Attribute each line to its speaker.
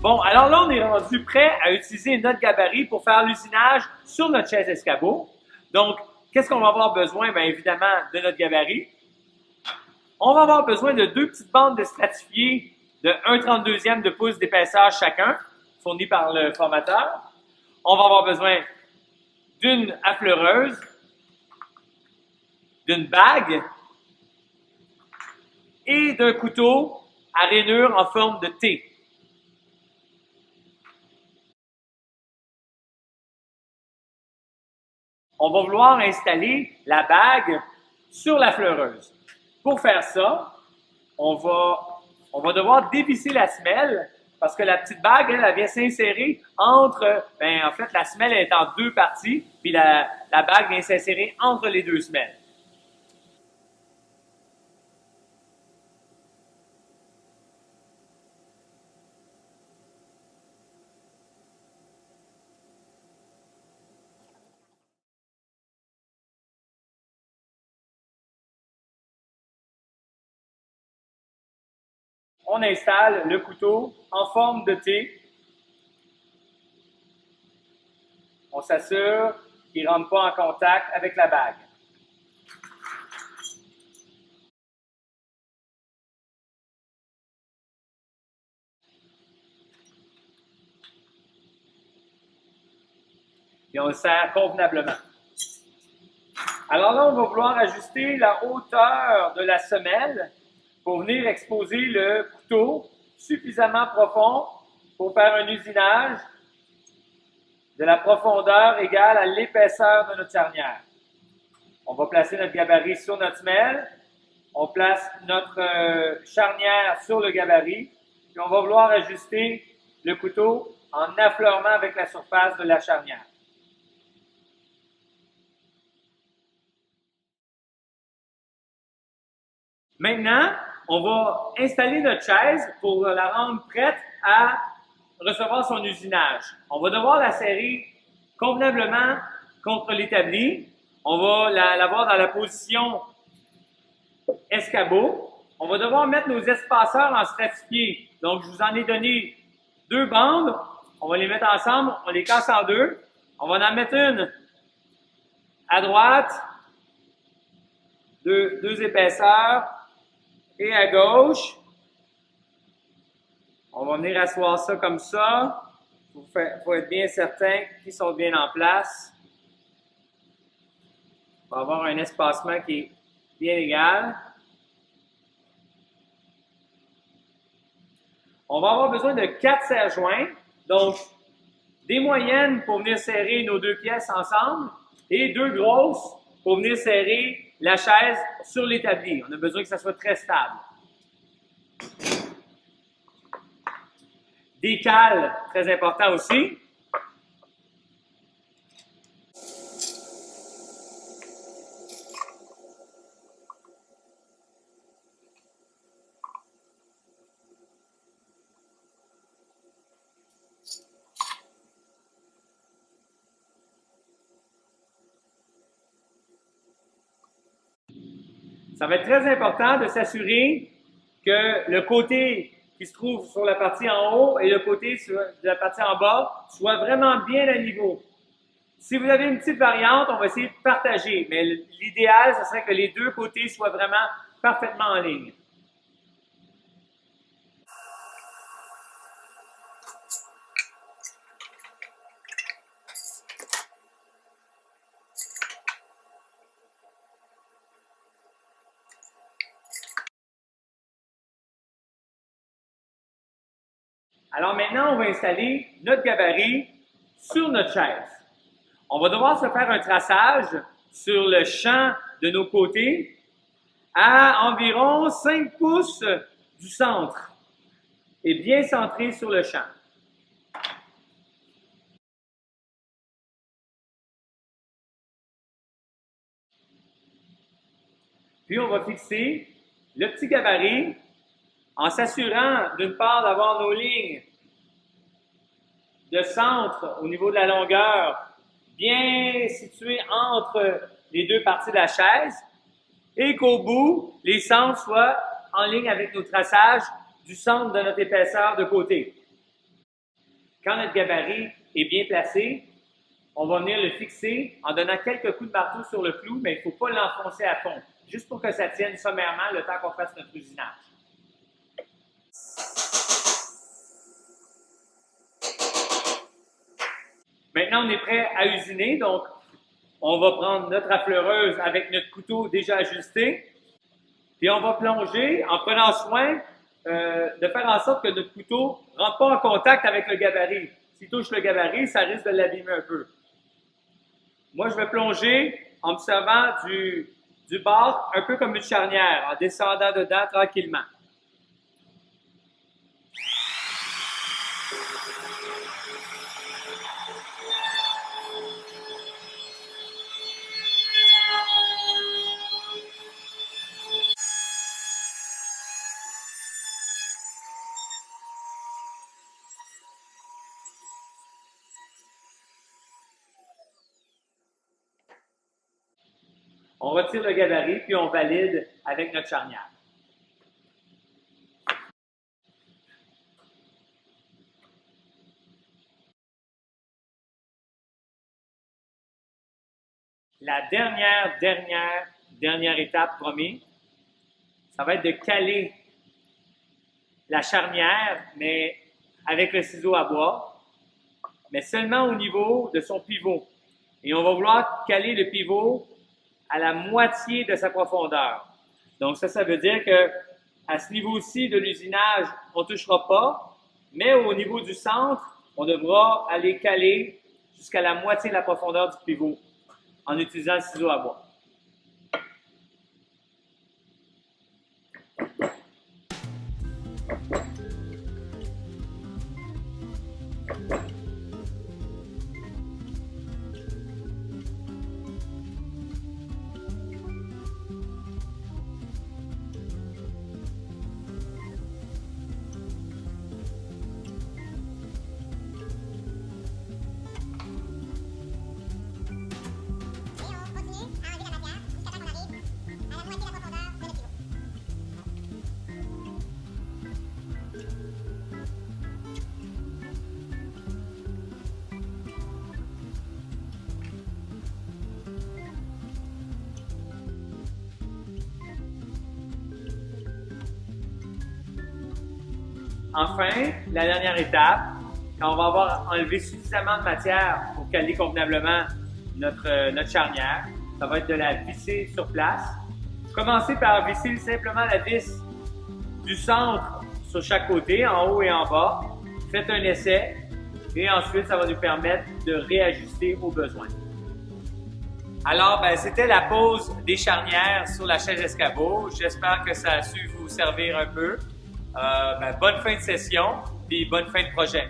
Speaker 1: Bon, alors là, on est rendu prêt à utiliser notre gabarit pour faire l'usinage sur notre chaise escabeau. Donc, qu'est-ce qu'on va avoir besoin? Bien évidemment, de notre gabarit. On va avoir besoin de deux petites bandes de stratifiés de 1/32e de pouce d'épaisseur chacun, fournies par le formateur. On va avoir besoin d'une affleureuse, d'une bague et d'un couteau à rainure en forme de T. On va vouloir installer la bague sur la fleureuse. Pour faire ça, on va devoir dévisser la semelle parce que la petite bague, elle vient s'insérer entre, en fait, la semelle est en deux parties, puis la bague vient s'insérer entre les deux semelles. On installe le couteau en forme de T. On s'assure qu'il ne rentre pas en contact avec la bague. Et on le serre convenablement. Alors là, on va vouloir ajuster la hauteur de la semelle pour venir exposer le couteau suffisamment profond pour faire un usinage de la profondeur égale à l'épaisseur de notre charnière. On va placer notre gabarit sur notre semelle, on place notre charnière sur le gabarit, puis on va vouloir ajuster le couteau en affleurement avec la surface de la charnière. Maintenant, on va installer notre chaise pour la rendre prête à recevoir son usinage. On va devoir la serrer convenablement contre l'établi. On va l'avoir dans la position escabeau. On va devoir mettre nos espaceurs en stratifié. Donc, je vous en ai donné deux bandes. On va les mettre ensemble. On les casse en deux. On va en mettre une à droite, deux épaisseurs, et à gauche. On va venir asseoir ça comme ça. Il faut être bien certain qu'ils sont bien en place. On va avoir un espacement qui est bien égal. On va avoir besoin de 4 serre-joints. Donc, des moyennes pour venir serrer nos deux pièces ensemble et deux grosses pour venir serrer la chaise sur l'établi. On a besoin que ça soit très stable. Des cales, très important aussi. Ça va être très important de s'assurer que le côté qui se trouve sur la partie en haut et le côté de la partie en bas soient vraiment bien à niveau. Si vous avez une petite variante, on va essayer de partager, mais l'idéal, ce serait que les deux côtés soient vraiment parfaitement en ligne. Alors maintenant, on va installer notre gabarit sur notre chaise. On va devoir se faire un traçage sur le champ de nos côtés à environ 5 pouces du centre et bien centré sur le champ. Puis on va fixer le petit gabarit en s'assurant d'une part d'avoir nos lignes de centre au niveau de la longueur bien situées entre les deux parties de la chaise et qu'au bout, les centres soient en ligne avec nos traçages du centre de notre épaisseur de côté. Quand notre gabarit est bien placé, on va venir le fixer en donnant quelques coups de marteau sur le clou, mais il ne faut pas l'enfoncer à fond, juste pour que ça tienne sommairement le temps qu'on fasse notre usinage. Maintenant, on est prêt à usiner, donc on va prendre notre affleureuse avec notre couteau déjà ajusté, puis on va plonger en prenant soin de faire en sorte que notre couteau ne rentre pas en contact avec le gabarit. S'il touche le gabarit, ça risque de l'abîmer un peu. Moi, je vais plonger en me servant du bord un peu comme une charnière, en descendant dedans tranquillement. On retire le gabarit, puis on valide avec notre charnière. La dernière étape, promis, ça va être de caler la charnière, mais avec le ciseau à bois, mais seulement au niveau de son pivot. Et on va vouloir caler le pivot à la moitié de sa profondeur. Donc ça veut dire que à ce niveau-ci de l'usinage, on ne touchera pas, mais au niveau du centre, on devra aller caler jusqu'à la moitié de la profondeur du pivot en utilisant le ciseau à bois. Enfin, la dernière étape, quand on va avoir enlevé suffisamment de matière pour caler convenablement notre charnière, ça va être de la visser sur place. Commencez par visser simplement la vis du centre sur chaque côté, en haut et en bas. Faites un essai et ensuite, ça va nous permettre de réajuster aux besoins. Alors, c'était la pose des charnières sur la chaise escabeau. J'espère que ça a su vous servir un peu. Bonne fin de session et bonne fin de projet.